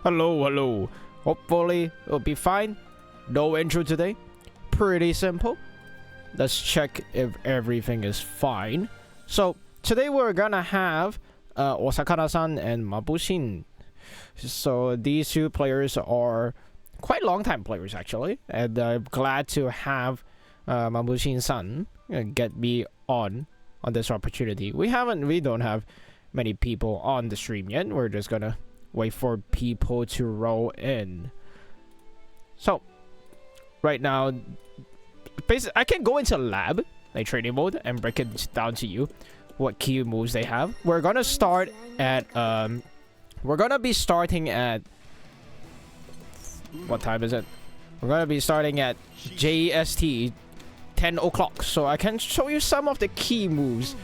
Hello, hello. Hopefully it'll be fine. No intro today. Pretty simple. Let's check if everything is fine. So today we're gonna have Osakanasan and Mabushin. So these two players are quite long-time players actually, and I'm glad to have Mabushin-san get me on this opportunity. We don't have many people on the stream yet. We're just gonna wait for people to roll in. So right now, basically, I can go into lab, like training mode, and break it down to you what key moves they have. We're gonna start at we're gonna be starting at, what time is it? We're gonna be starting at JST 10 o'clock, so I can show you some of the key moves.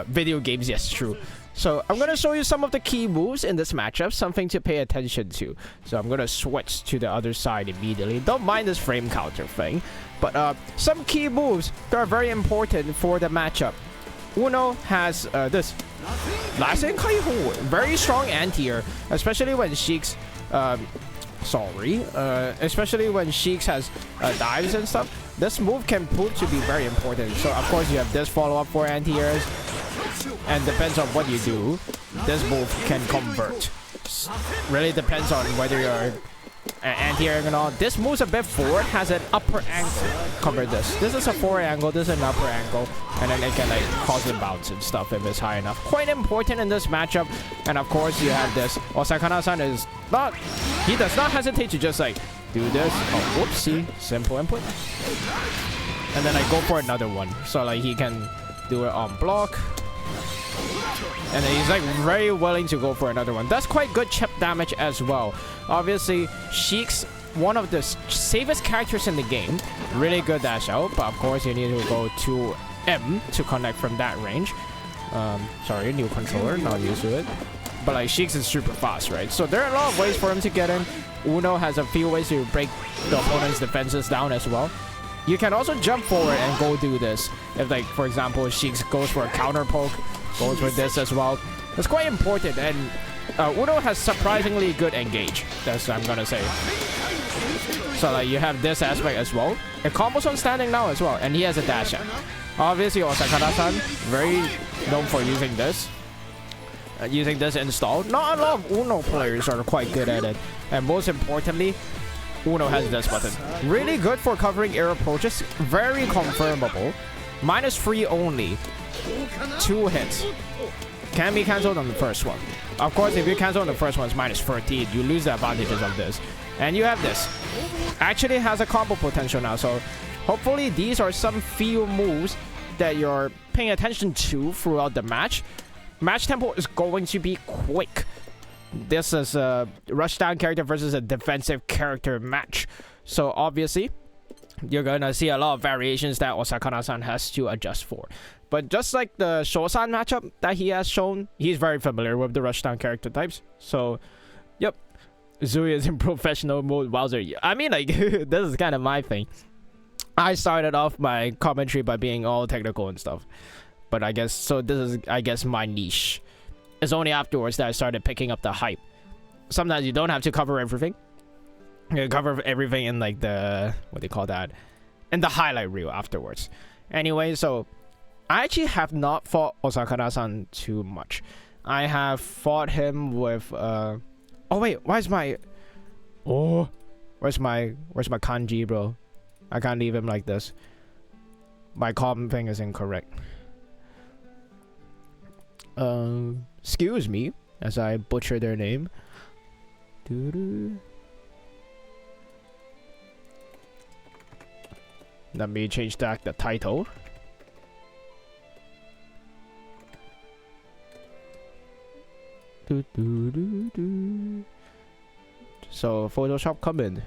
Video games, yes, true. So I'm gonna show you some of the key moves in this matchup, something to pay attention to. So I'm gonna switch to the other side immediately. Don't mind this frame counter thing, but some key moves that are very important for the matchup. Uno has this very strong anti-air, especially when Seox especially when Seox has dives and stuff. This move can prove to be very important. So of course you have this follow-up for anti-airs, and depends on what you do, this move can convert. Really depends on whether you're anti-air or not. This move's a bit forward, has an upper angle. Cover this. This is a forward angle, this is an upper angle, and then it can like cause it bounce and stuff if it's high enough. Quite important in this matchup. And of course you have this. Osakana-san is not, he does not hesitate to just like do this. Oh, whoopsie. Simple input. And then I go for another one. So like he can do it on block. And then he's like very willing to go for another one. That's quite good chip damage as well. Obviously, Seox, one of the safest characters in the game. Really good dash out, but of course you need to go to M to connect from that range. Sorry, new controller, not used to it. But like Seox is super fast, right? So there are a lot of ways for him to get in. Uno has a few ways to break the opponent's defenses down as well. You can also jump forward and go do this. If like, for example, Seox goes for a counter poke, goes with this as well. It's quite important, and Uno has surprisingly good engage. That's what I'm gonna say. So like you have this aspect as well. It combos on standing now as well, and he has a dash out. Obviously, Osakana-san very known for using this. Using this install. Not a lot of Uno players are quite good at it, and most importantly, Uno has this button. Really good for covering air approaches. Very confirmable. -3 only. 2 hits. Can be cancelled on the first one. Of course, if you cancel on the first one, it's -13. You lose the advantages of this. And you have this. Actually has a combo potential now. So hopefully these are some few moves that you're paying attention to throughout the match. Match tempo is going to be quick. This is a rushdown character versus a defensive character match. So obviously, you're gonna see a lot of variations that Osakana-san has to adjust for. But just like the Shosan matchup that he has shown, he's very familiar with the rushdown character types. So, yep. Zui is in professional mode. Wowzer. I mean, like, this is kind of my thing. I started off my commentary by being all technical and stuff. But I guess, so this is, I guess, my niche. It's only afterwards that I started picking up the hype. Sometimes you don't have to cover everything. You cover everything in like the, what do you call that? In the highlight reel afterwards. Anyway, so I actually have not fought Osakana-san too much. I have fought him with oh wait, where's my kanji, bro? I can't leave him like this. My common thing is incorrect. Excuse me as I butcher their name. Let me change that the title. So Photoshop come in.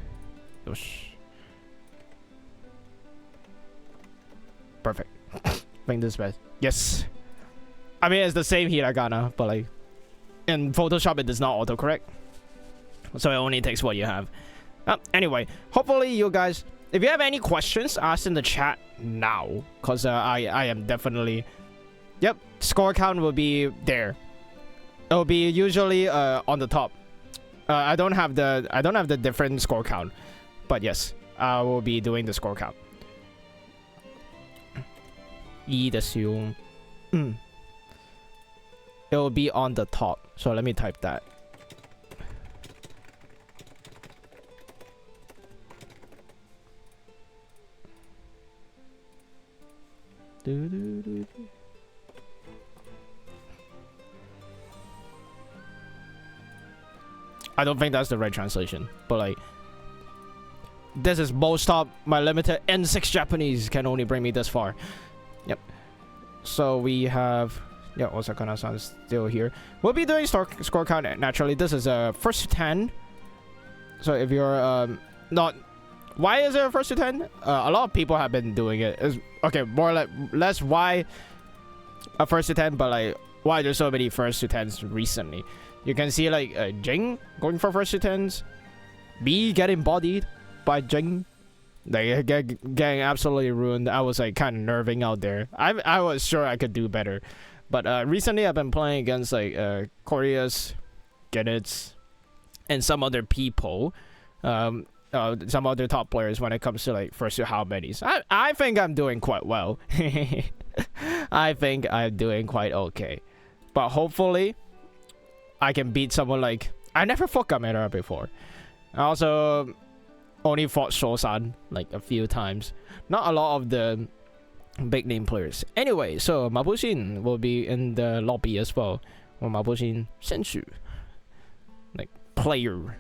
Perfect. Think this best. Yes. I mean it's the same hiragana, but like in Photoshop it does not autocorrect. So it only takes what you have. Anyway, hopefully you guys, if you have any questions, ask in the chat now. Because I am definitely... Yep, score count will be there. It'll be usually on the top. I don't have the different score count, but yes, I will be doing the score count. いいですよ. It will be on the top. So let me type that. I don't think that's the right translation, but like, this is most top. My limited N6 Japanese can only bring me this far. Yep. So we have, yeah, Osakanasan is still here. We'll be doing score count naturally. This is a first to 10. So if you're not, why is it a first to 10? A lot of people have been doing it. Okay, more or less why a first to 10, but like why there's so many first to 10s recently. You can see like Jing going for first to 10s, B getting bodied by Jing, like getting absolutely ruined. I was like kind of nerving out there. I was sure I could do better, but recently I've been playing against like Korea's, Genets, and some other people, some other top players when it comes to like first to how many's. I think I'm doing quite well. I think I'm doing quite okay, but hopefully I can beat someone like, I never fought Gamera before. I also only fought Shosan like a few times. Not a lot of the big name players. Anyway, so Mabushin will be in the lobby as well. Or Mabushin Senshu. Like player.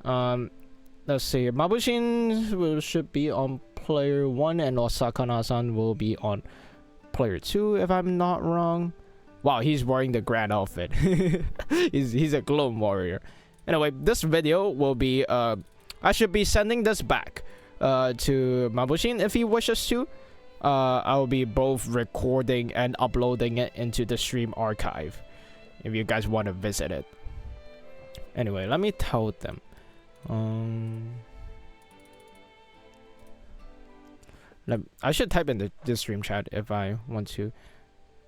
Let's see. Mabushin should be on player 1 and Osakanasan will be on player 2 if I'm not wrong. Wow, he's wearing the grand outfit. he's a clone warrior. Anyway, this video will be I should be sending this back to Mabushin if he wishes to. I'll be both recording and uploading it into the stream archive if you guys want to visit it. Anyway, let me tell them. I should type in the stream chat if I want to.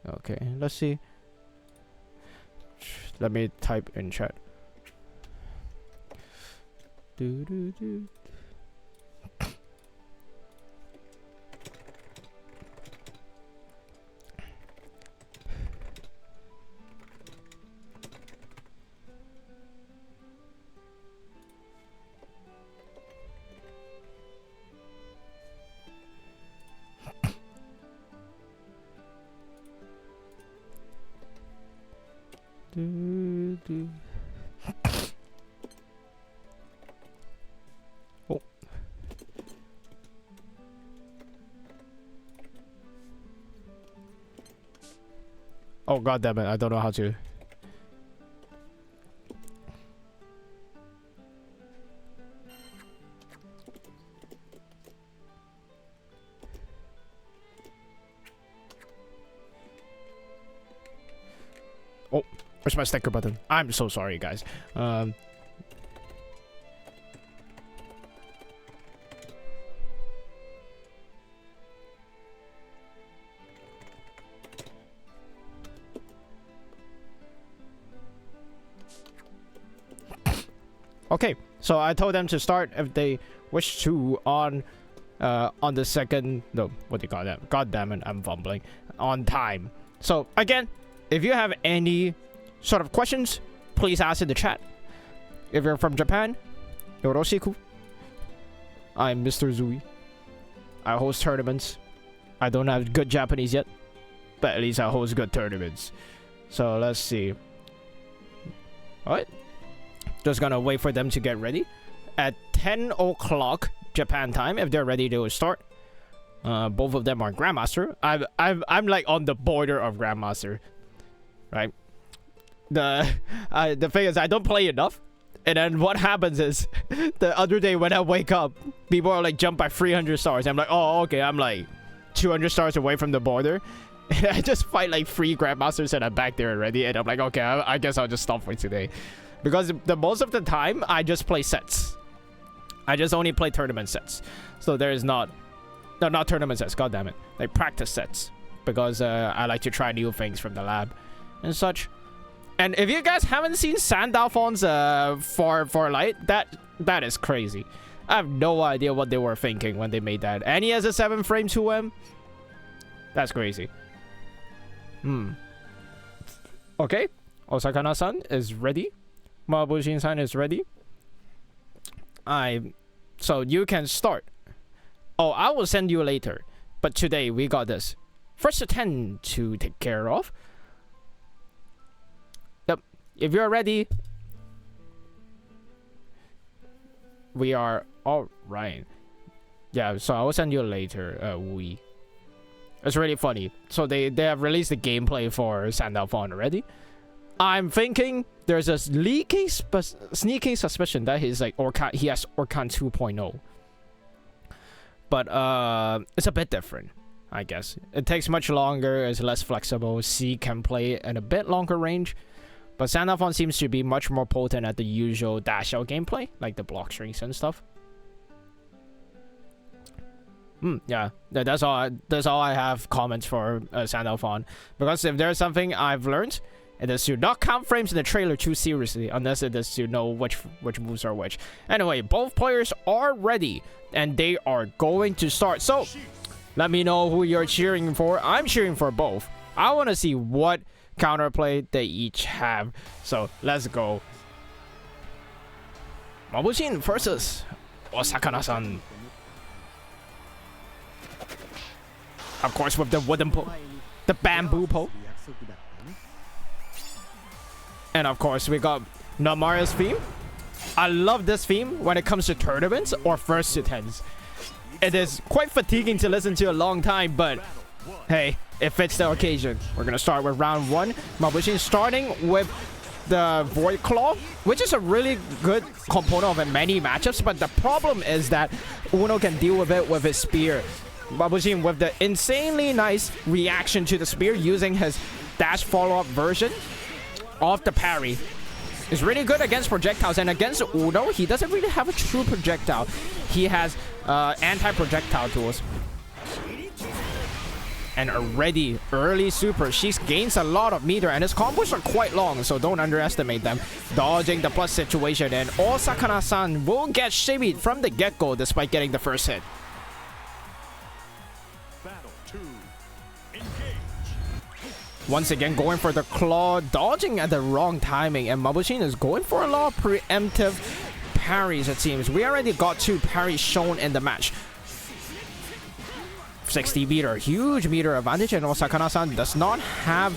Okay, let's see. Let me type in chat. Oh. Oh god damn it, I don't know how to. Oh, where's my sticker button? I'm so sorry, guys. Okay, so I told them to start if they wish to on the second. No, what do you call that? God damn it, I'm fumbling. On time. So again, if you have any sort of questions, please ask in the chat. If you're from Japan, yoroshiku. I'm Mr. Zui. I host tournaments. I don't have good Japanese yet, but at least I host good tournaments. So let's see. Alright. Just gonna wait for them to get ready. At 10 o'clock Japan time, if they're ready to start. Both of them are Grandmaster. I'm like on the border of Grandmaster. Right? The thing is, I don't play enough. And then what happens is, the other day when I wake up, people are like jump by 300 stars. I'm like, oh, okay, I'm like 200 stars away from the border. And I just fight like 3 Grandmasters and I'm back there already. And I'm like, okay, I guess I'll just stop for today. Because the most of the time, I just play sets. I just only play tournament sets. So there is not tournament sets, god damn it. Like practice sets. Because I like to try new things from the lab and such. And if you guys haven't seen Sandalphon's for light, that is crazy. I have no idea what they were thinking when they made that. And he has a 7-frame 2M. That's crazy. Okay. Osakana-san is ready. Mabushin-san is ready. So you can start. Oh, I will send you later. But today we got this. First to 10 to take care of. Yep. If you're ready, we are all right. Yeah, so I will send you later. It's really funny. So they have released the gameplay for Sandalphon already. I'm thinking there's a sneaking suspicion that he's like he has Orkan 2.0. But it's a bit different, I guess. It takes much longer, it's less flexible. C can play at a bit longer range. But Sandalphon seems to be much more potent at the usual dash out gameplay, like the block strings and stuff. Yeah, that's all I have comments for Sandalphon. Because if there's something I've learned, it is to not count frames in the trailer too seriously, unless it is to know which moves are which. Anyway, both players are ready, and they are going to start. So, let me know who you're cheering for. I'm cheering for both. I want to see what counterplay they each have. So, let's go. Mabushin versus Osakana-san. Of course, with the wooden pole, the bamboo pole. And of course, we got Namaria's theme. I love this theme when it comes to tournaments or first to 10s. It is quite fatiguing to listen to a long time, but hey, it fits the occasion. We're gonna start with round 1. Mabushin starting with the Void Claw, which is a really good component of many matchups, but the problem is that Uno can deal with it with his spear. Mabushin with the insanely nice reaction to the spear using his dash follow-up version of the parry is really good against projectiles, and against Uno, he doesn't really have a true projectile. He has anti-projectile tools. And already early super, she gains a lot of meter, and his combos are quite long, so don't underestimate them. Dodging the plus situation, and Osakana-san will get shimmied from the get-go despite getting the first hit. Once again, going for the claw, dodging at the wrong timing, and Mabushin is going for a lot of preemptive parries, it seems. We already got 2 parries shown in the match. 60 meter, huge meter advantage, and Osakana-san does not have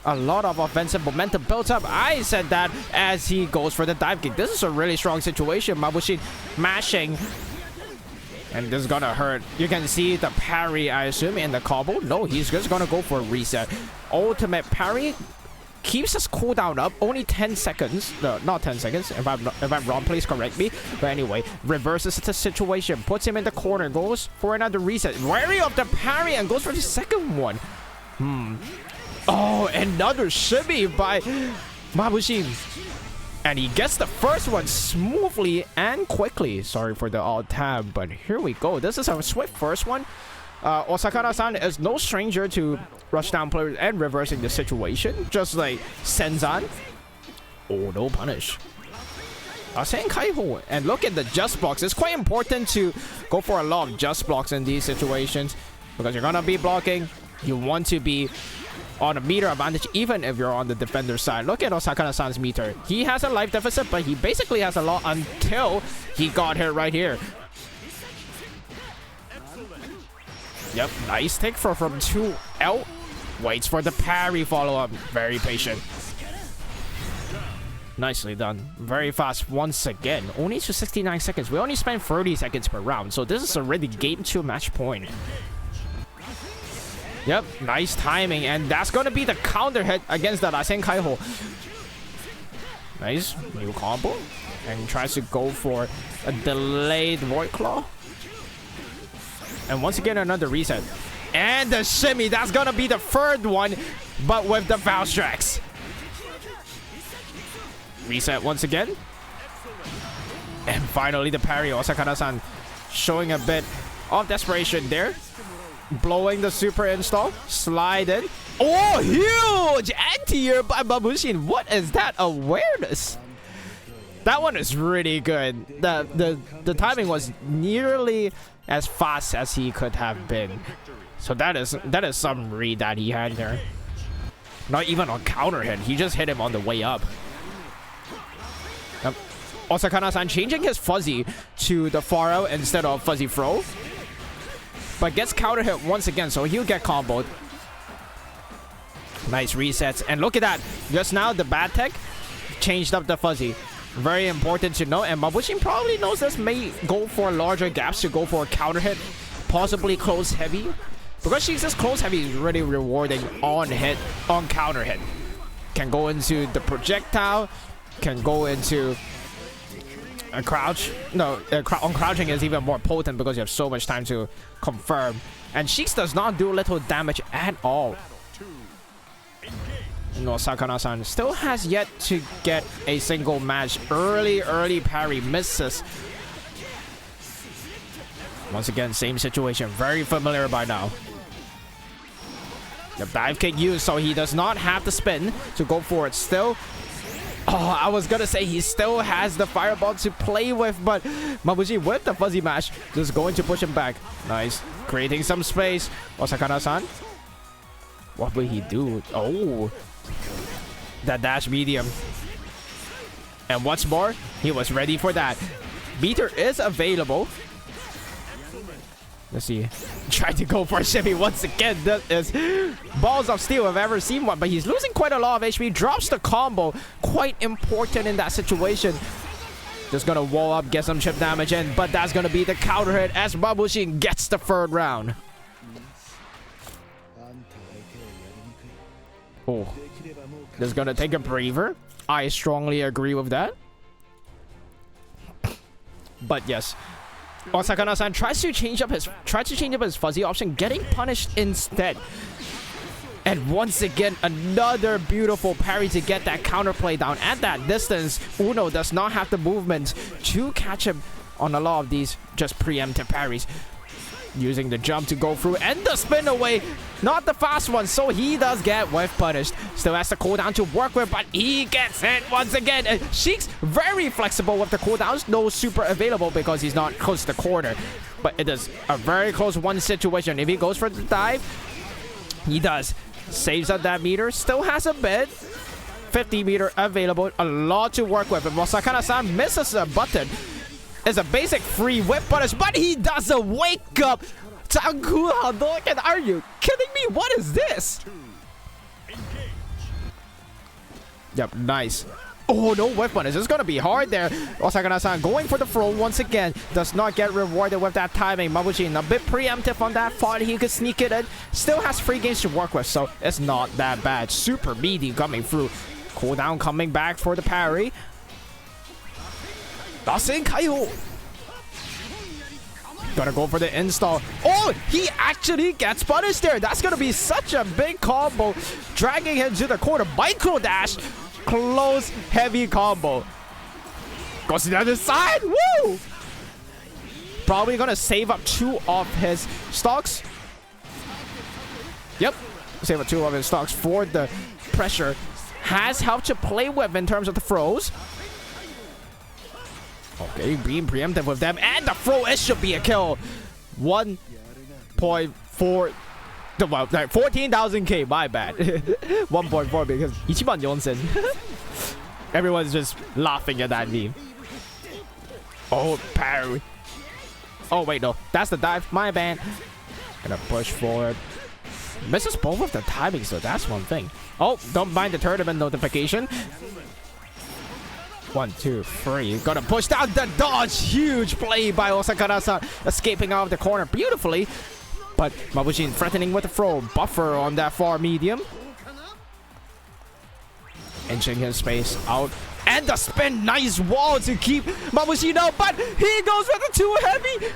a lot of offensive momentum built up. I said that as he goes for the dive kick. This is a really strong situation. Mabushin mashing. And this is gonna hurt. You can see the parry, I assume, in the combo. No, he's just gonna go for a reset. Ultimate parry keeps his cooldown up. Only 10 seconds. No, not 10 seconds. If I'm wrong, please correct me. But anyway, reverses the situation. Puts him in the corner. Goes for another reset. Wary of the parry and goes for the second one. Oh, another shimmy by Mabushin. And he gets the first one smoothly and quickly. Sorry for the alt tab, but here we go. This is a swift first one. Osakana-san is no stranger to rush down players and reversing the situation, just like Senzan. Oh, no punish. Kaiho. And look at the just blocks. It's quite important to go for a lot of just blocks in these situations, because you're gonna be blocking. You want to be on a meter advantage even if you're on the defender side. Look at Osakana-san's meter. He has a life deficit, but he basically has a lot until he got hit right here. Yep, nice take from 2L. Waits for the parry follow-up. Very patient. Nicely done. Very fast once again. Only to 69 seconds. We only spent 30 seconds per round, so this is already game 2 match point. Yep, nice timing, and that's gonna be the counter hit against the Rasen Kaiho. Nice, new combo, and he tries to go for a delayed Void Claw. And once again, another reset. And the shimmy, that's gonna be the third one, but with the Faust tracks. Reset once again. And finally the parry. Osakana-san showing a bit of desperation there. blowing the super install. Slide in. Oh, huge anti-air by Mabushin. What is that awareness? That one is really good. The timing was nearly as fast as he could have been. So that is some read that he had there. Not even on counter hit. He just hit him on the way up. Osakana-san changing his fuzzy to the far out instead of fuzzy throw. But gets counter hit once again, so he'll get comboed. Nice resets. And look at that. Just now, the bad tech changed up the fuzzy. Very important to know. And Mabushin probably knows this. May go for larger gaps to go for a counter hit. Possibly close heavy. Because she's just close heavy is really rewarding on hit, on counter hit. Can go into the projectile. Can go into a crouch. No, on crouching is even more potent because you have so much time to confirm. And Seox does not do little damage at all. Osakana-san still has yet to get a single match. Early parry misses. Once again, same situation. Very familiar by now. The dive kick used, so he does not have the spin to go for it still. Oh, I was gonna say he still has the fireball to play with, but Mabushin with the fuzzy mash just going to push him back. Nice. Creating some space. Osakana-san. What will he do? Oh. That dash medium. And what's more, he was ready for that. Meter is available. Let's see. Tried to go for a shimmy once again. That is balls of steel I've ever seen one. But he's losing quite a lot of HP. Drops the combo. Quite important in that situation. Just gonna wall up, get some chip damage in. But that's gonna be the counter hit as Mabushin gets the third round. Oh. Just gonna take a breather. I strongly agree with that. But yes. Osakana-san tries to change up his fuzzy option, getting punished instead. And once again, another beautiful parry to get that counterplay down. At that distance, Uno does not have the movement to catch him on a lot of these just preemptive parries. Using the jump to go through and the spin away. Not the fast one, so he does get whiff punished. Still has the cooldown to work with, but he gets hit once again. And Seox very flexible with the cooldowns. No super available because he's not close to the corner. But it is a very close one situation. If he goes for the dive, he does. Saves up that meter. Still has a bit. 50 meter available. A lot to work with. And Osakana-san misses a button. It's a basic free whip punish, but he does a wake up. And are you kidding me? What is this? Yep, nice. Oh, no whip punish. It's gonna be hard there. Osakana-san going for the throw once again. Does not get rewarded with that timing. Mabushin a bit preemptive on that. Thought he could sneak it in. Still has free games to work with, so it's not that bad. Super meaty coming through. Cooldown coming back for the parry. Gonna go for the install. Oh, he actually gets punished there. That's gonna be such a big combo. Dragging him to the corner. Micro dash. Close, heavy combo. Goes to the other side. Woo! Probably gonna save up 2 of his stocks. Yep. Save up 2 of his stocks for the pressure. Has helped to play with in terms of the throws. Okay, being preemptive with them. And the throw, it should be a kill. 1.4. Well, 14,000k, my bad. 1.4 because 14,000. Everyone's just laughing at that meme. Oh, parry. Oh, wait, no. That's the dive. My bad. Gonna push forward. Misses both of the timing, so that's one thing. Oh, don't mind the tournament notification. 1, 2, 3. Gonna push down the dodge. Huge play by Osakana-san. Escaping out of the corner beautifully. But Mabushin threatening with the throw. Buffer on that far medium. Inching his space out. And the spin. Nice wall to keep Mabushin out. But he goes with the 2 heavy.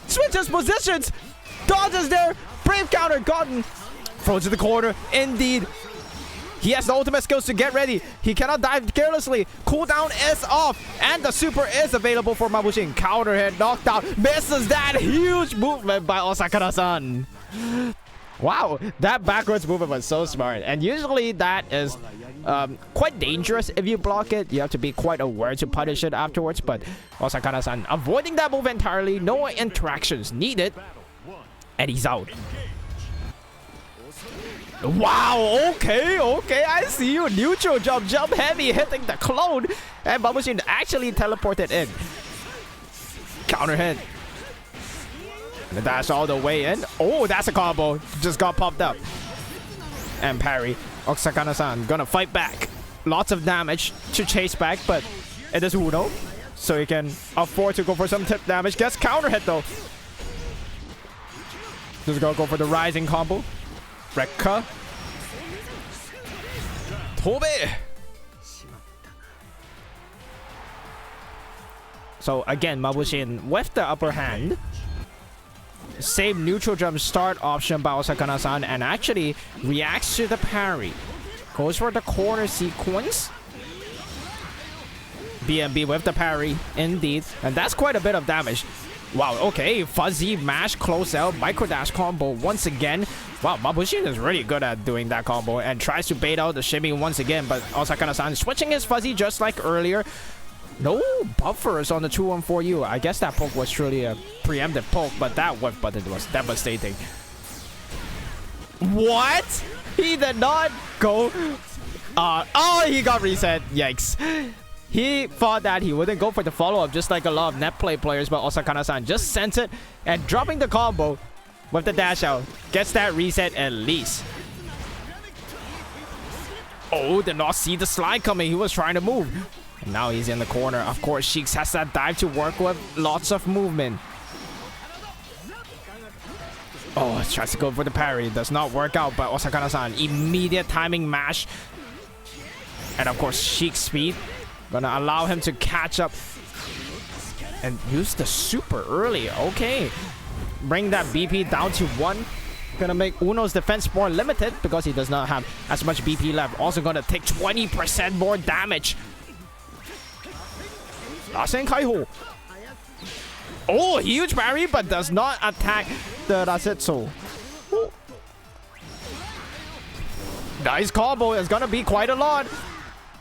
Switches positions. Dodges there. Brave counter gotten. Throw to the corner. Indeed. He has the ultimate skills to get ready. He cannot dive carelessly. Cooldown is off. And the super is available for Mabushin. Counter hit, knocked out. Misses that huge movement by Osakana-san. Wow, that backwards movement was so smart. And usually that is quite dangerous if you block it. You have to be quite aware to punish it afterwards. But Osakana-san avoiding that move entirely. No interactions needed. And he's out. Wow, okay, I see you. Neutral jump heavy, hitting the clone. And Mabushin actually teleported in. Counter hit. The dash all the way in. Oh, that's a combo. Just got popped up. And parry. Osakana-san gonna fight back. Lots of damage to chase back, but it is Uno. So he can afford to go for some tip damage. Gets counter hit though. Just gonna go for the rising combo. Rekka. Tobe. So again, Mabushin with the upper hand. Same neutral jump start option by Osakana-san and actually reacts to the parry. Goes for the corner sequence. BMB with the parry, indeed. And that's quite a bit of damage. Wow, okay. Fuzzy mash, close out, micro dash combo once again. Wow, Mabushin is really good at doing that combo and tries to bait out the shimmy once again. But Osakana-san switching his fuzzy just like earlier. No buffers on the 214U. I guess that poke was truly a preemptive poke, but that whiff button was devastating. What? He did not go. Oh, he got reset. Yikes. He thought that he wouldn't go for the follow-up just like a lot of net play players, but Osakana-san just sent it and dropping the combo with the dash out. Gets that reset at least. Oh, did not see the slide coming. He was trying to move. And now he's in the corner. Of course, Seox has that dive to work with. Lots of movement. Oh, tries to go for the parry. Does not work out, but Osakana-san immediate timing mash. And of course, Seox speed. Gonna allow him to catch up. And use the super early. Okay. Bring that BP down to 1. Gonna make Uno's defense more limited because he does not have as much BP left. Also gonna take 20% more damage. Rasen Kaiho. Oh, huge parry, but does not attack the Rasetsu. Oh. Nice combo. It's gonna be quite a lot.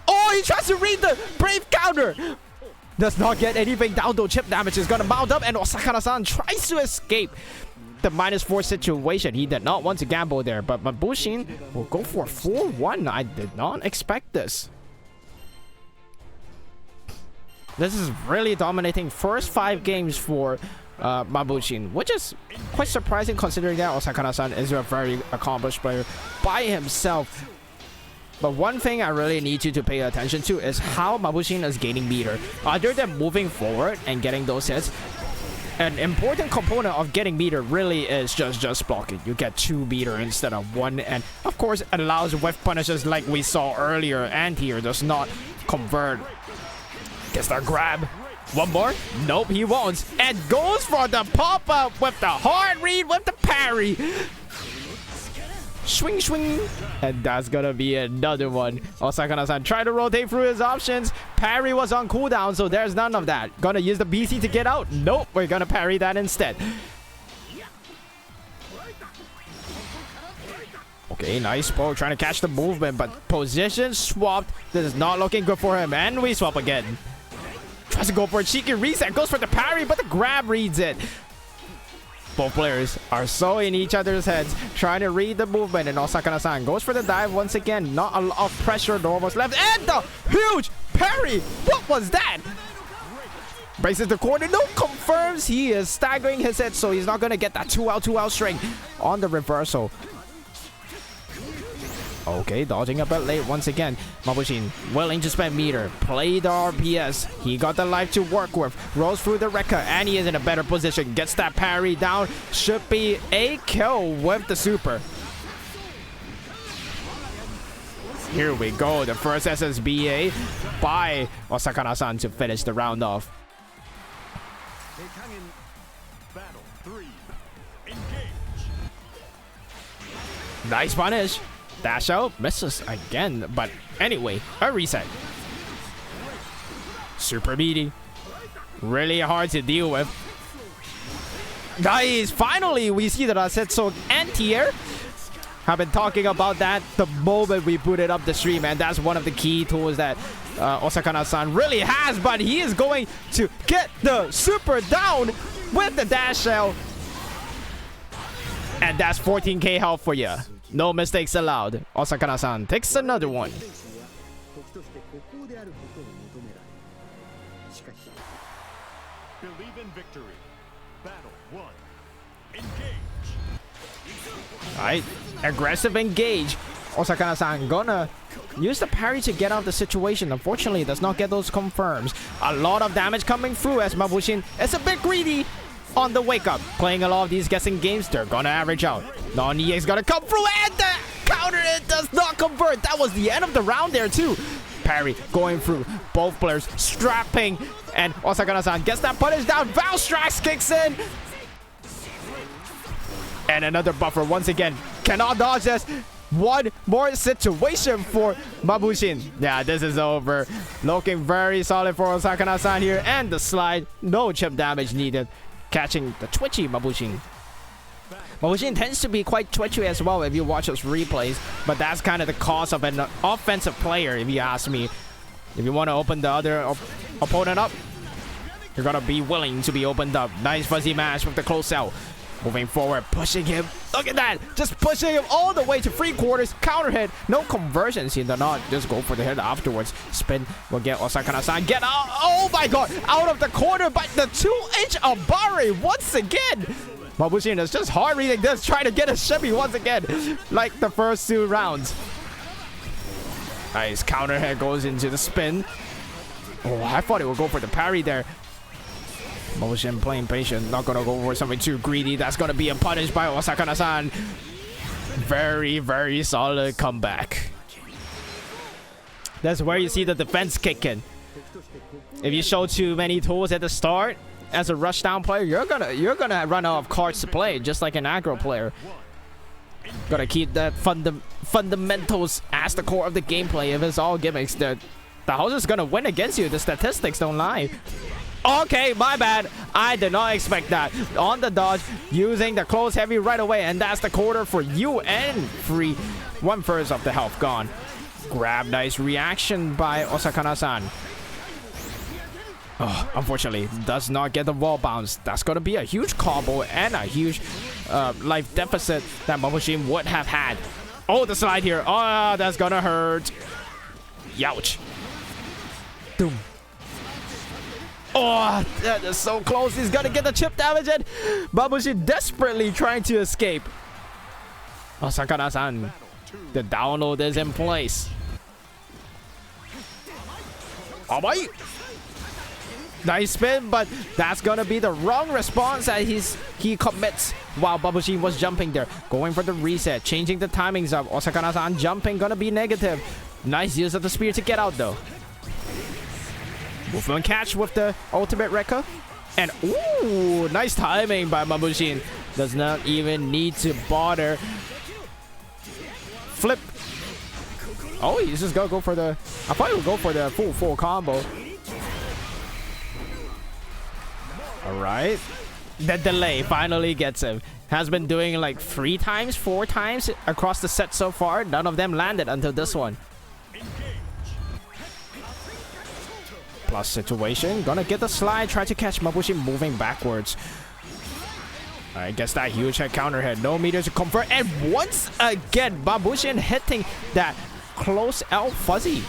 Oh, he tries to read the brave counter. Does not get anything down though. Chip damage is gonna mount up, and Osakana-san tries to escape the -4 situation. He did not want to gamble there, but Mabushin will go for 4-1. I did not expect this. This is really dominating first 5 games for Mabushin, which is quite surprising considering that Osakana-san is a very accomplished player by himself. But one thing I really need you to pay attention to is how Mabushin is gaining meter. Other than moving forward and getting those hits, an important component of getting meter really is just blocking. You get 2 meter instead of 1, and of course it allows whiff punishes like we saw earlier, and here does not convert. Gets that grab. One more? Nope, he won't. And goes for the pop-up with the hard read with the parry. Swing, swing. And that's gonna be another one. Osakana-san tried to rotate through his options. Parry was on cooldown, so there's none of that. Gonna use the BC to get out. Nope, we're gonna parry that instead. Okay, nice poke. Trying to catch the movement, but position swapped. This is not looking good for him. And we swap again. Tries to go for a cheeky reset. Goes for the parry, but the grab reads it. Both players are so in each other's heads, trying to read the movement, and Osakana-san goes for the dive once again. Not a lot of pressure, nor was left. And the huge parry! What was that? Braces the corner. No, confirms he is staggering his head, so he's not going to get that 2L string on the reversal. Okay, dodging a bit late once again. Mabushin willing to spend meter. Play the RPS. He got the life to work with. Rolls through the Rekka, and he is in a better position. Gets that parry down. Should be a kill with the super. Here we go. The first SSBA by Osakana-san to finish the round off. Nice punish. Dash out, misses again. But anyway, a reset. Super meaty. Really hard to deal with. Guys, finally we see that Seox anti-air. I've been talking about that the moment we booted up the stream, and that's one of the key tools that Osakana-san really has. But he is going to get the super down with the dash shell. And that's 14k health for you. No mistakes allowed. Osakana-san takes another one. Believe in victory. Battle 1. Engage. Alright, aggressive engage. Osakana-san gonna use the parry to get out of the situation. Unfortunately, does not get those confirms. A lot of damage coming through as Mabushin is a bit greedy on the wake up. Playing a lot of these guessing games, they're gonna average out. Non-EX gonna come through and the counter, it does not convert. That was the end of the round there too. Parry going through, both players strapping, and Osakana-san gets that punish down. Valstrax kicks in. And another buffer once again. Cannot dodge this. One more situation for Mabushin. Yeah, this is over. Looking very solid for Osakana-san here. And the slide. No chip damage needed. Catching the twitchy Mabushin. Mabushin tends to be quite twitchy as well if you watch those replays. But that's kind of the cause of an offensive player, if you ask me. If you want to open the other opponent up, you're going to be willing to be opened up. Nice fuzzy mash with the close out. Moving forward, pushing him. Look at that. Just pushing him all the way to 3/4. Counter hit. No conversions. He did not just go for the hit afterwards. Spin will get Osakana-san. Get out. Oh my god. Out of the corner by the 2-inch Abare once again. Mabushin is just hard reading this. Trying to get a shimmy once again. Like the first 2 rounds. Nice. Counter hit goes into the spin. Oh, I thought it would go for the parry there. Mabushin playing patient, not gonna go for something too greedy. That's gonna be a punish by Osakana-san. Very, very solid comeback. That's where you see the defense kick in. If you show too many tools at the start as a rush down player, you're gonna run out of cards to play, just like an aggro player. Gotta keep that fundamentals as the core of the gameplay. If it's all gimmicks, the house is gonna win against you. The statistics don't lie. Okay, my bad. I did not expect that. On the dodge, using the close heavy right away, and that's the quarter for you and free. 1/3 of the health gone. Grab, nice reaction by Osakana-san. Oh, unfortunately, does not get the wall bounce. That's going to be a huge combo and a huge life deficit that Mabushin would have had. Oh, the slide here. Oh, that's going to hurt. Youch. Doom. Oh, that is so close. He's gonna get the chip damage, and Mabushin desperately trying to escape. Osakana-san, the download is in place. Oh boy! Nice spin, but that's gonna be the wrong response that he commits while Mabushin was jumping there. Going for the reset, changing the timings of Osakana-san jumping, gonna be negative. Nice use of the spear to get out though. Movement catch with the ultimate Rekka. And ooh, nice timing by Mabushin. Does not even need to bother. Flip. Oh, he's just gonna go for the... I thought he would go for the full combo. Alright. The delay finally gets him. Has been doing like 3 times, 4 times across the set so far. None of them landed until this one. Plus situation. Gonna get the slide. Try to catch Mabushin moving backwards. Alright, gets that huge head counter hit. No meter to convert. And once again, Mabushin hitting that close L fuzzy.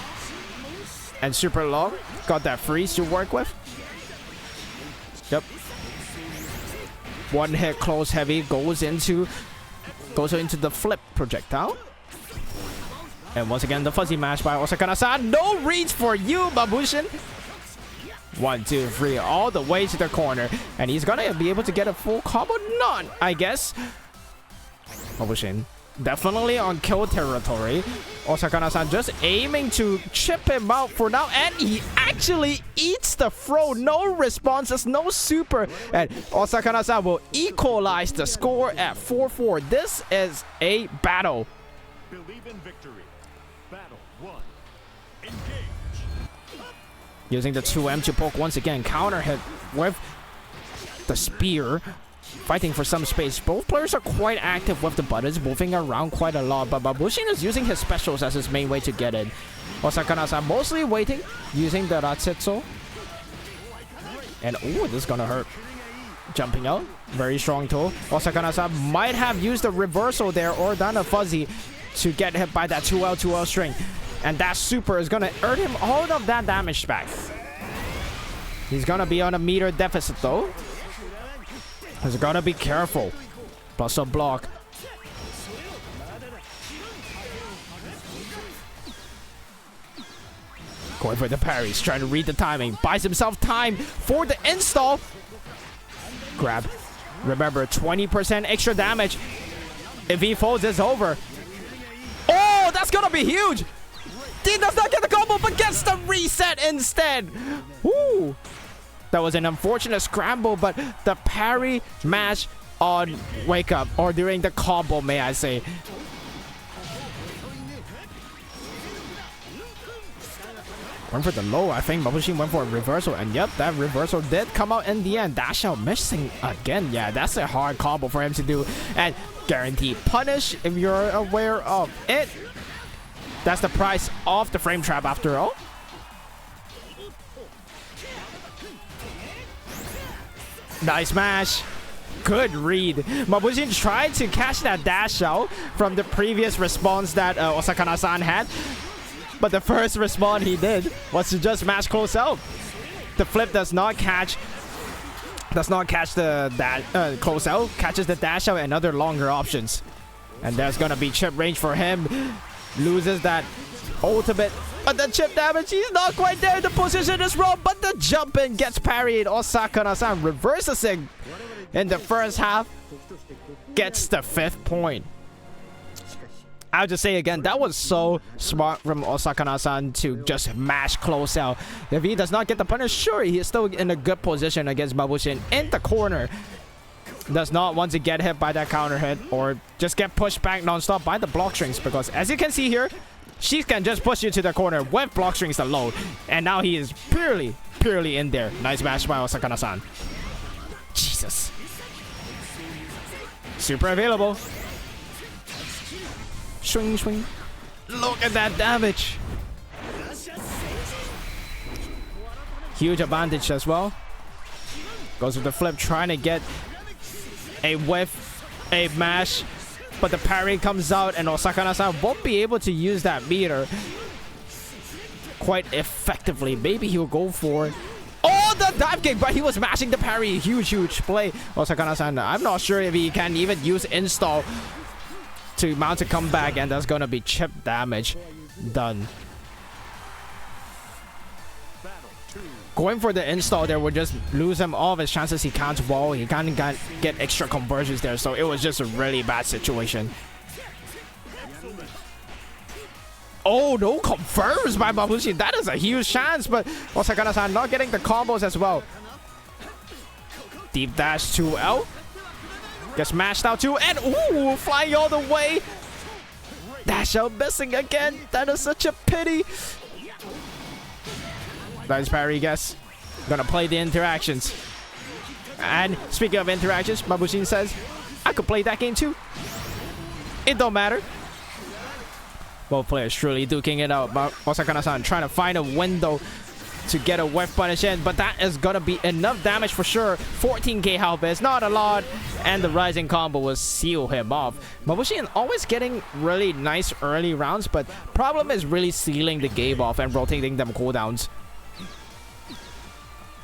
And super long. Got that freeze to work with. Yep. One hit close heavy goes into the flip projectile. And once again, the fuzzy mash by Osakana-san. No reach for you, Mabushin. 1, 2, 3, all the way to the corner. And he's gonna be able to get a full combo? None, I guess. Mabushin definitely on kill territory. Osakana-san just aiming to chip him out for now. And he actually eats the throw. No responses, no super. And Osakana-san will equalize the score at 4-4. This is a battle. Believe in victory. Battle 1. Engage. Using the 2M to poke once again. Counter hit with the spear. Fighting for some space. Both players are quite active with the buttons, moving around quite a lot. But Mabushin is using his specials as his main way to get in. Osakanasan mostly waiting, using the Ratsetsu. And ooh, this is gonna hurt. Jumping out. Very strong tool. Osakanasan might have used a reversal there or done a fuzzy to get hit by that 2L string. And that super is gonna earn him all of that damage back. He's gonna be on a meter deficit though. He's gotta be careful. Plus a block. Going for the parries, trying to read the timing. Buys himself time for the install. Grab. Remember, 20% extra damage. If he falls, it's over. Oh, that's gonna be huge. He does not get the combo, but gets the reset instead. Woo. That was an unfortunate scramble, but the parry match on wake up, or during the combo, may I say. Went for the low. I think Mabushin went for a reversal, and yep, that reversal did come out in the end. Dash out missing again. Yeah, that's a hard combo for him to do, and guaranteed punish if you're aware of it. That's the price of the frame trap after all. Nice mash. Good read. Mabushin tried to catch that dash out from the previous response that Osakana-san had. But the first response he did was to just mash close out. The flip does not catch the close out, catches the dash out and other longer options. And there's gonna be chip range for him. Loses that ultimate. But the chip damage, he's not quite there. The position is wrong, but the jump in gets parried. Osakana-san reverses it in the first half. Gets the 5th point. I'll just say again, that was so smart from Osakana-san to just mash close out. If he does not get the punish, sure, he is still in a good position against Mabushin in the corner. Does not want to get hit by that counter hit or just get pushed back non-stop by the block strings, because as you can see here, she can just push you to the corner with block strings alone. And now he is purely in there. Nice match by Osakana-san. Jesus. Super available. Swing, swing. Look at that damage. Huge advantage as well. Goes with the flip, trying to get a whiff, a mash. But the parry comes out and Osakana-san won't be able to use that meter quite effectively. Maybe he'll go for it. Oh, the dive kick, but he was mashing the parry. Huge play. Osakana-san, I'm not sure if he can even use install to mount a comeback, and that's gonna be chip damage done. Going for the install there would just lose him all of his chances. He can't wall. He can't get extra conversions there. So it was just a really bad situation. Oh, no confirms by Mabushin. That is a huge chance, but Osakana-san not getting the combos as well. Deep dash 2L. Gets mashed out too, and ooh, flying all the way. Dash out missing again. That is such a pity. Nice parry, guess. Gonna play the interactions. And speaking of interactions, Mabushin says, I could play that game too. It don't matter. Both players truly duking it out. But Osakana-san trying to find a window to get a whiff punish in, but that is gonna be enough damage for sure. 14k health is not a lot, and the rising combo will seal him off. Mabushin always getting really nice early rounds, but problem is really sealing the game off and rotating them cooldowns.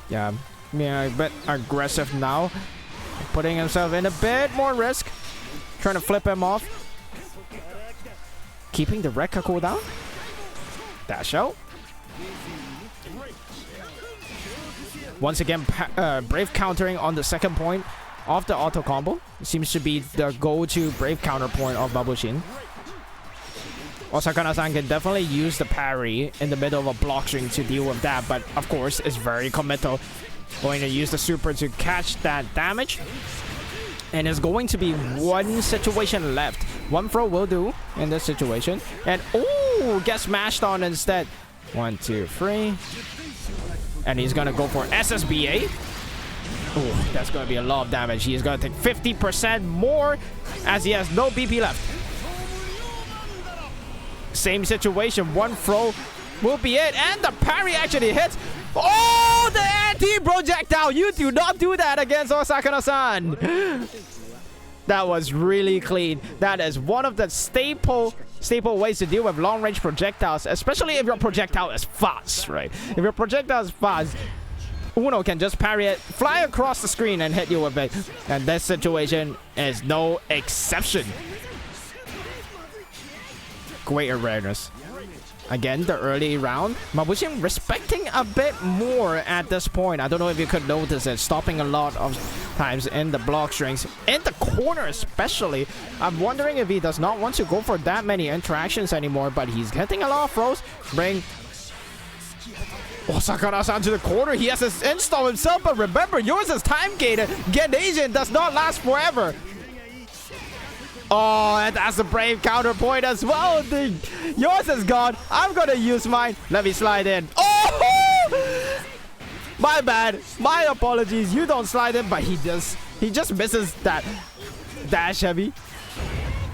Yeah, a bit aggressive now, putting himself in a bit more risk, trying to flip him off, keeping the Rekka cooldown. Dash out. Once again, Brave countering on the second point of the auto combo. Seems to be the go-to Brave counter point of Mabushin. Osakana-san can definitely use the parry in the middle of a block string to deal with that, but of course, it's very committal. Going to use the super to catch that damage. And it's going to be one situation left. One throw will do in this situation. And oh, gets smashed on instead. 1, 2, 3. And he's gonna go for SSBA. Oh, that's gonna be a lot of damage. He is gonna take 50% more as he has no BP left. Same situation. One throw will be it. And the parry actually hits. Oh, the anti-projectile. You do not do that against Osakanasan. That was really clean. That is one of the staple ways to deal with long-range projectiles, especially if your projectile is fast, right? If your projectile is fast, Uno can just parry it, fly across the screen, and hit you with it. And this situation is no exception. Great awareness. Again, the early round, Mabushin respecting a bit more at this point. I don't know if you could notice it, stopping a lot of times in the block strings, in the corner especially. I'm wondering if he does not want to go for that many interactions anymore, but he's getting a lot of throws. Bring Osakanasan to the corner. He has his install himself, but remember, yours is time gated. Get Asian does not last forever. Oh, and that's a brave counterpoint as well. Yours is gone. I'm gonna use mine. Let me slide in. Oh! My bad. My apologies. You don't slide in, but he just misses that dash heavy.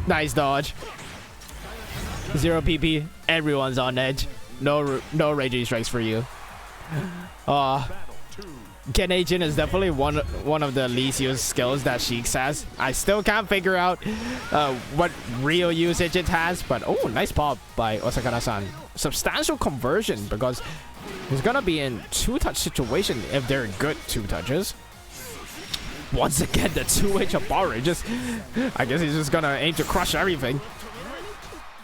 Nice dodge. 0 PP. Everyone's on edge. No raging strikes for you. Gen Agent is definitely one of the least used skills that Seox has. I still can't figure out what real usage it has, but oh, nice pop by Osakana-san. Substantial conversion because he's gonna be in 2-touch situation if they're good 2-touches. Once again, the 2H of Power Rangers. I guess he's just gonna aim to crush everything.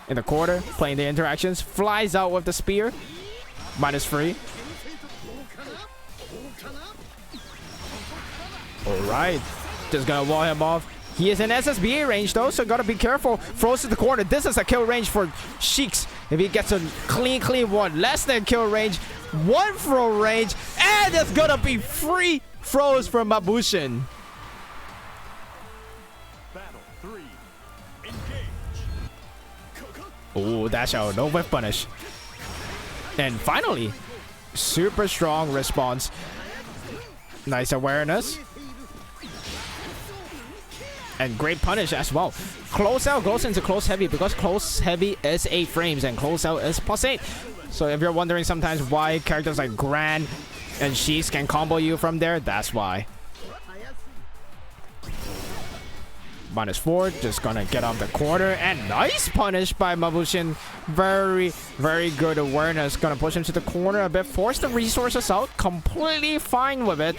In the quarter, playing the interactions, flies out with the spear. -3. Alright, just gonna wall him off. He is in SSBA range though, so gotta be careful. Throws to the corner. This is a kill range for Seox. If he gets a clean one, less than kill range, 1 throw range, and it's gonna be free throws from Mabushin. Oh, dash out, no whiff punish. And finally, super strong response. Nice awareness. And great punish as well. Close out goes into close heavy because close heavy is 8 frames and close out is +8. So if you're wondering sometimes why characters like Gran and Seox can combo you from there, that's why. -4, just gonna get off the corner, and nice punish by Mabushin. Very, very good awareness. Gonna push him to the corner a bit, force the resources out, completely fine with it.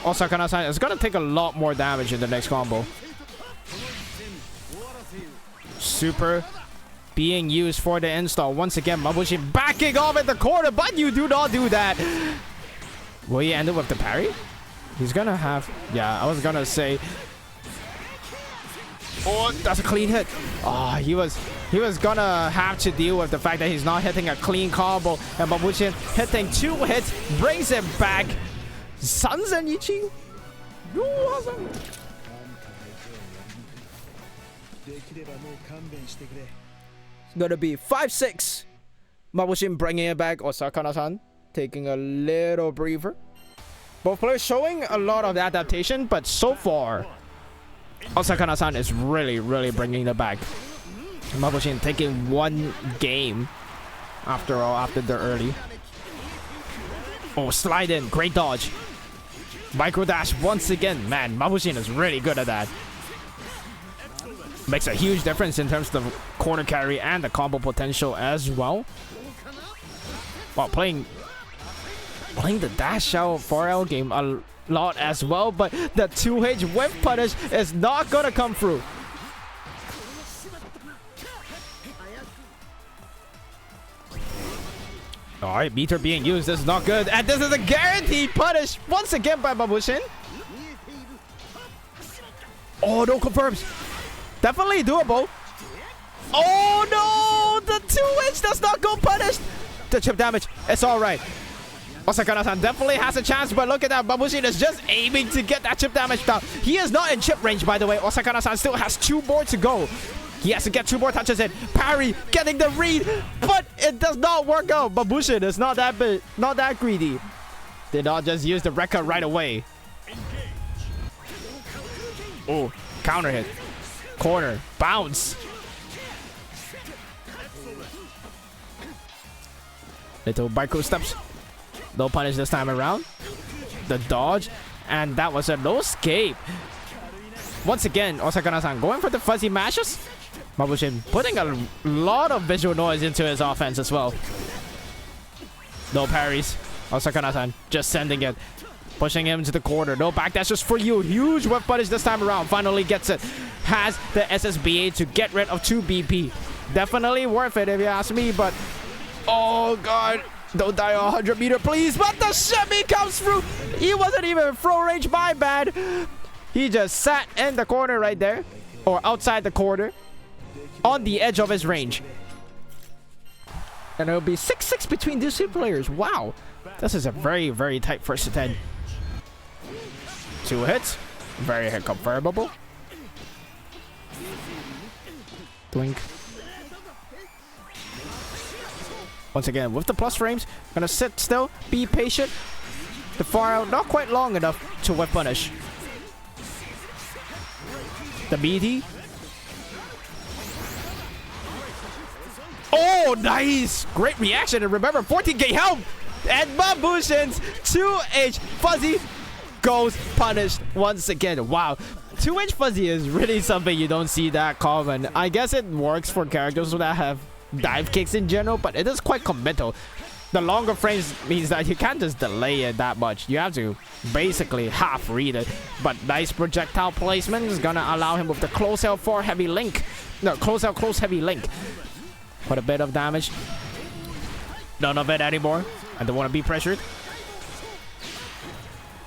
Osakana-san is gonna take a lot more damage in the next combo. Super being used for the install. Once again, Mabushin backing off at the corner, but you do not do that. Will he end up with the parry? He's gonna have... Yeah, I was gonna say... Oh, that's a clean hit. Oh, he was gonna have to deal with the fact that he's not hitting a clean combo, and Mabushin hitting 2 hits brings him back. Sanzenichi? It's gonna be 5-6. Mabushin bringing it back. Osakana-san taking a little breather. Both players showing a lot of adaptation, but so far Osakana-san is really bringing it back. Mabushin taking 1 game after all, after the early. Oh, slide in, great dodge. Micro dash once again. Man, Mabushin is really good at that. Makes a huge difference in terms of the corner carry and the combo potential as well. While playing the dash out 4L game a lot as well, but the 2H whip punish is not gonna come through. Alright, meter being used. This is not good. And this is a guaranteed punish once again by Mabushin. Oh, no confirms. Definitely doable. Oh no! The 2H does not go punished. The chip damage. It's alright. Osakana-san definitely has a chance, but look at that. Mabushin is just aiming to get that chip damage down. He is not in chip range, by the way. Osakana-san still has 2 more to go. He has to get 2 more touches in. Parry getting the read, but it does not work out. Mabushin is not that greedy. Did not just use the Rekka right away. Oh, counter hit. Corner. Bounce. Little micro steps. No punish this time around. The dodge. And that was a no escape. Once again, Osakana-san going for the fuzzy mashes. Mabushin putting a lot of visual noise into his offense as well. No parries. Osakana-san just sending it. Pushing him to the corner. No backdash just for you. Huge whip punish this time around. Finally gets it. Has the SSBA to get rid of 2 BP. Definitely worth it if you ask me, but... Oh, God. Don't die on 100 meter, please. But the shimmy comes through. He wasn't even in throw range. My bad. He just sat in the corner right there. Or outside the corner. On the edge of his range. And it'll be 6-6 between these 2 players. Wow. This is a very, very tight first to 10. 2 hits. Very hit confirmable. Twink. Once again, with the plus frames, gonna sit still, be patient. The far out, not quite long enough to whip punish. The BT. Oh, nice! Great reaction, and remember, 14k health! And Mabushin's 2H Fuzzy goes punished once again. Wow. 2H Fuzzy is really something you don't see that common. I guess it works for characters that have dive kicks in general, but it is quite committal. The longer frames means that you can't just delay it that much. You have to basically half read it. But nice projectile placement is gonna allow him with the close out 4 heavy link. No, close out close heavy link. Quite a bit of damage. None of it anymore. I don't want to be pressured.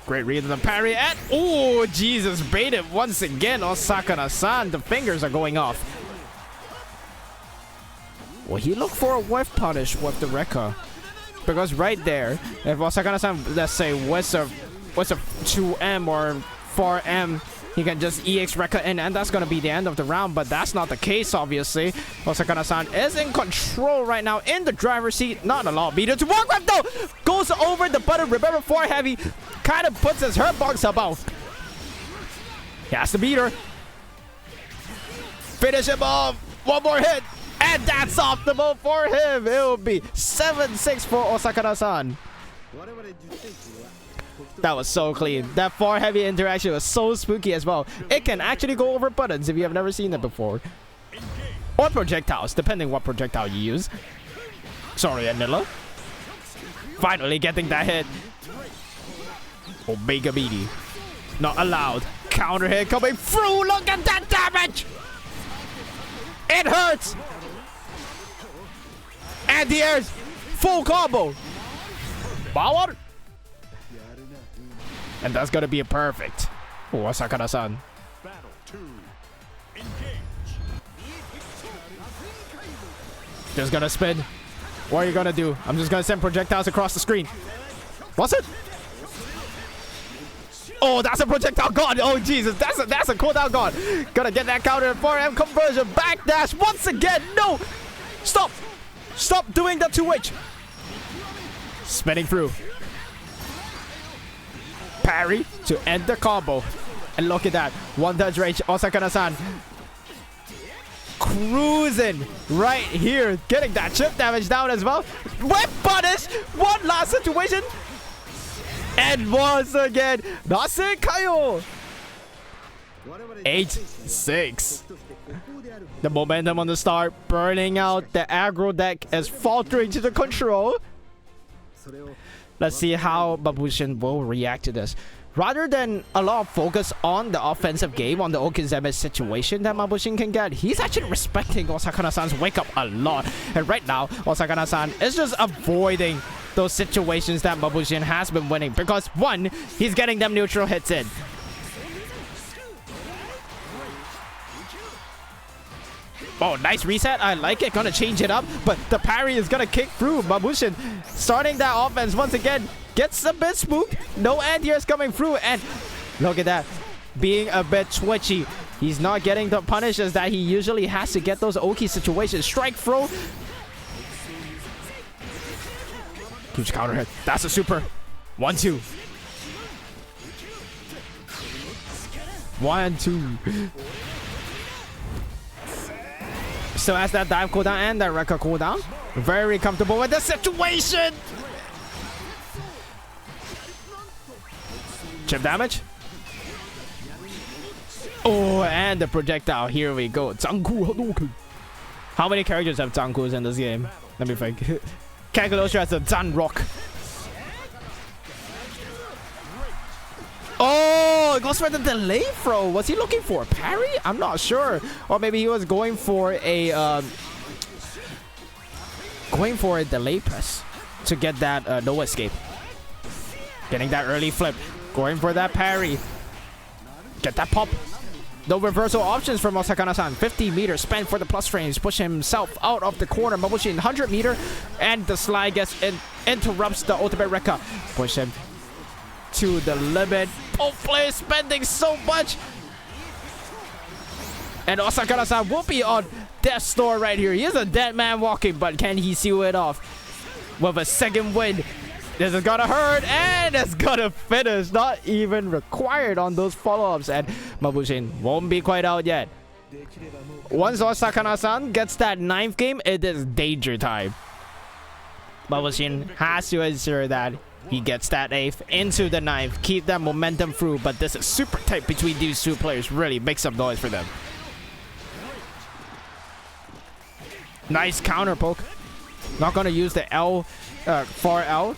Great read on the parry, and oh, Jesus, baited once again. Osakana-san, the fingers are going off. Well, he looked for a whiff punish with the Rekka. Because right there, if Osakana-san, let's say, what's a 2M or 4M, he can just EX Rekka in, and that's going to be the end of the round. But that's not the case, obviously. Osakana-san is in control right now, in the driver's seat. Not a lot of meter to work with, though. Goes over the button. Remember, 4 heavy kind of puts his hurt box above. He has the meter. Finish him off. 1 more hit. And that's optimal for him. It will be 7-6 for Osakana-san. That was so clean. That 4 heavy interaction was so spooky as well. It can actually go over buttons if you have never seen it before. Or projectiles, depending what projectile you use. Sorry, Anilla. Finally getting that hit. Omega Meaty. Not allowed. Counter hit coming through. Look at that damage. It hurts. And the air's full combo. Power. And that's gonna be a perfect. Oh, Osakana-san. Just gonna spin. What are you gonna do? I'm just gonna send projectiles across the screen. What's it? Oh, that's a projectile gone. Oh, Jesus. That's a cooldown gone. Gonna get that counter 4M conversion. Backdash once again. No. Stop. Stop doing that 2H. Spinning through. Parry to end the combo. And look at that. 1 touch range. Osakana-san cruising right here. Getting that chip damage down as well. Whip punish. One last situation. And once again, Nase Kayo. 8-6. The momentum on the start, burning out. The aggro deck is faltering to the control. Let's see how Mabushin will react to this. Rather than a lot of focus on the offensive game, on the Okizeme situation that Mabushin can get, he's actually respecting Osakana-san's wake up a lot. And right now, Osakana-san is just avoiding those situations that Mabushin has been winning. Because one, he's getting them neutral hits in. Oh, nice reset. I like it. Gonna change it up. But the parry is gonna kick through. Mabushin starting that offense once again. gets a bit spooked. No anti-airs coming through, and look at that. Being a bit twitchy. He's not getting the punishes that he usually has to get those Oki situations. Strike throw. Huge counter hit. That's a super. 1-2. 1-2. Still has that dive cooldown and that Rekka cooldown. Very comfortable with the situation. Chip damage. Oh, and the projectile. Here we go. How many characters have Zankus in this game? Let me think. Kakulosha has a Zan Rock. Oh, it goes for the delay throw. Was he looking for a parry? I'm not sure. Or maybe he was going for a delay press to get that no escape. Getting that early flip. Going for that parry. Get that pop. No reversal options from Osakanasan. 50 meters spent for the plus frames. Push himself out of the corner. Mabushin 100 meter. And the slide gets interrupts the ultimate Rekka. Push him to the limit. Both players spending so much. And Osakanasan will be on death's door right here. He is a dead man walking, but can he seal it off with a second win? This is gonna hurt, and it's gonna finish. Not even required on those follow-ups, and Mabushin won't be quite out yet. Once Osakana-san gets that 9th game, it is danger time. Mabushin has to ensure that he gets that 8th into the 9th, keep that momentum through, but this is super tight between these two players. Really make some noise for them. Nice counter poke. Not gonna use the L, far L.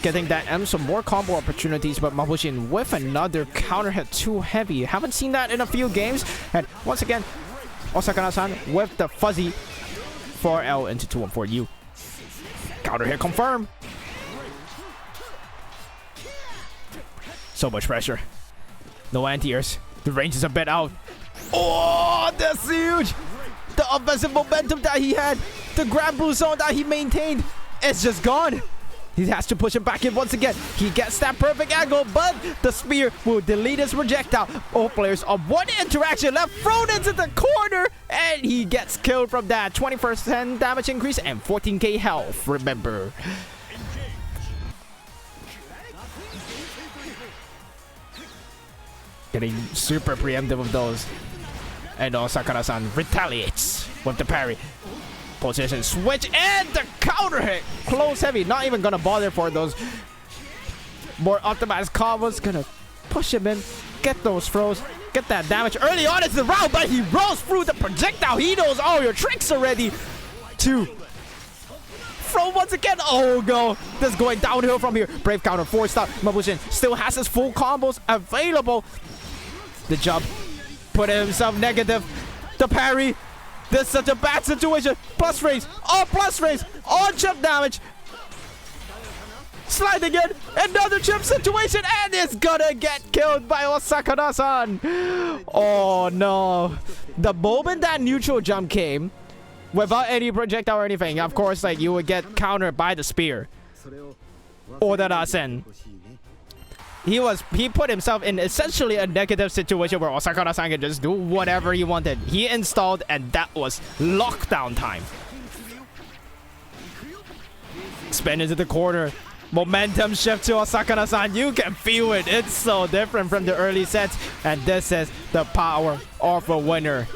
Getting that M, some more combo opportunities, but Mabushin with another counter hit too heavy. Haven't seen that in a few games. And once again, Osakana-san with the fuzzy 4L into 2-1-4U. Counter hit confirmed. So much pressure. No anti-airs. The range is a bit out. Oh, that's huge. The offensive momentum that he had, the grab blue zone that he maintained, it's just gone. He has to push him back in once again. He gets that perfect angle, but the spear will delete his projectile. All players on one interaction left, thrown into the corner, and he gets killed from that. 20% damage increase and 14k health, remember. Getting super preemptive of those. And Osakana-san retaliates with the parry. Position switch and the counter hit. Close heavy. Not even gonna bother for those more optimized combos. Gonna push him in. Get those throws. Get that damage early on. It's the round, but he rolls through the projectile. He knows all your tricks already. 2. Throw once again. Oh no. This is going downhill from here. Brave counter. 4-star. Mabushin still has his full combos available. The jump. Put himself negative. The parry. This is such a bad situation. Plus frames. All plus frames. All chip damage. Sliding in. Another chip situation. And it's gonna get killed by Osakana-san. Oh no. The moment that neutral jump came, without any projectile or anything, of course, like you would get countered by the spear. Or the Rasen. He put himself in essentially a negative situation where Osakana-san could just do whatever he wanted. He installed, and that was lockdown time. Spin into the corner. Momentum shift to Osakana-san. You can feel it. It's so different from the early sets. And this is the power of a winner.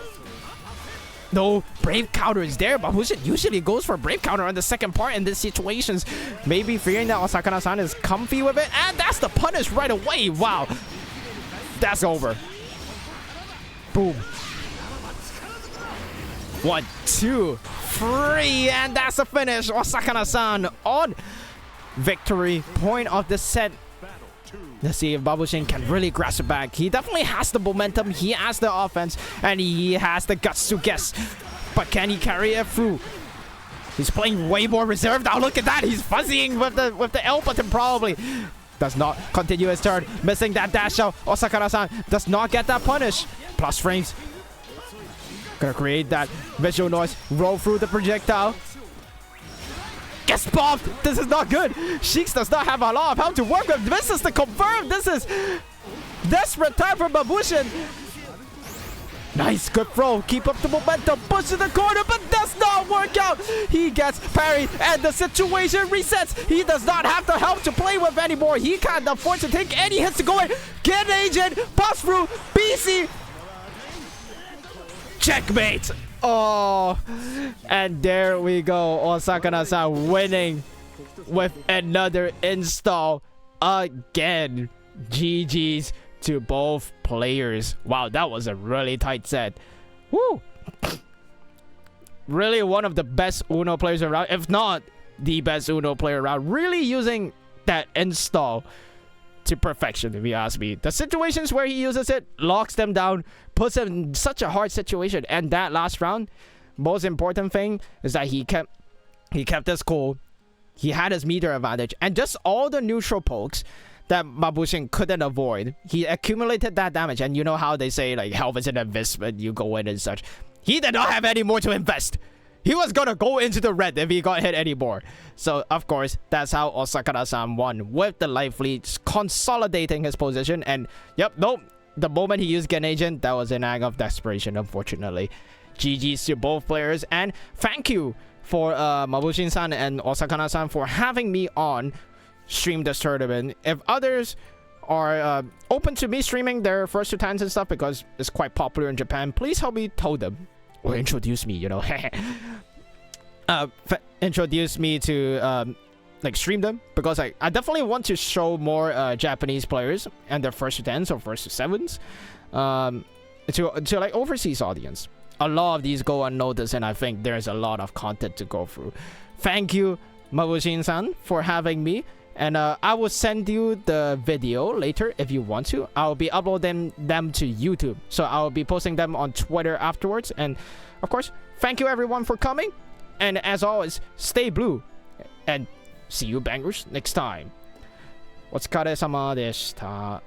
No, brave counter is there, but Mabushin usually goes for brave counter on the second part in these situations. Maybe fearing that Osakana-san is comfy with it. And that's the punish right away. Wow. That's over. Boom. 1, 2, 3. And that's the finish. Osakana-san on victory point of the set. Let's see if Mabushin can really grasp it back. He definitely has the momentum, he has the offense, and he has the guts to guess. But can he carry it through? He's playing way more reserved now. Look at that. He's fuzzying with the L button probably. Does not continue his turn. Missing that dash out. Osakana-san does not get that punish. Plus frames. Gonna create that visual noise. Roll through the projectile. gets bombed. This is not good. Seox does not have a lot of help to work with. This is the confirm. This is desperate time for Mabushin. Nice, good throw. Keep up the momentum. Push in the corner, but does not work out. He gets parried, and the situation resets. He does not have the help to play with anymore. He can't afford to take any hits to go in. Get agent, pass through, BC. Checkmate. Oh, and there we go. Osakanasan winning with another install again. GG's to both players. Wow, that was a really tight set. Woo! Really one of the best Uno players around, if not the best Uno player around. Really using that install to perfection, if you ask me. The situations where he uses it, locks them down, puts them in such a hard situation. And that last round, most important thing is that he kept his cool. He had his meter advantage, and just all the neutral pokes that Mabushin couldn't avoid. He accumulated that damage, and you know how they say like health is an investment, you go in and such. He did not have any more to invest. He was gonna go into the red if he got hit anymore. So of course, that's how Osakana-san won, with the life lead consolidating his position. And yep, nope, the moment he used Gen Agent, that was an act of desperation, unfortunately. GG's to both players, and thank you for Mabushin-san and Osakana-san for having me on stream this tournament. If others are open to me streaming their first 2 times and stuff, because it's quite popular in Japan, please help me tell them, or introduce me, you know. Introduce me to like stream them, because I definitely want to show more Japanese players and their first 10s or first 7s to like overseas audience. A lot of these go unnoticed, and I think there's a lot of content to go through. Thank you, Mabushin-san, for having me. And I will send you the video later if you want to. I'll be uploading them to YouTube, so I'll be posting them on Twitter afterwards. And of course, thank you everyone for coming. And as always, stay blue. And see you bangers next time. お疲れ様でした。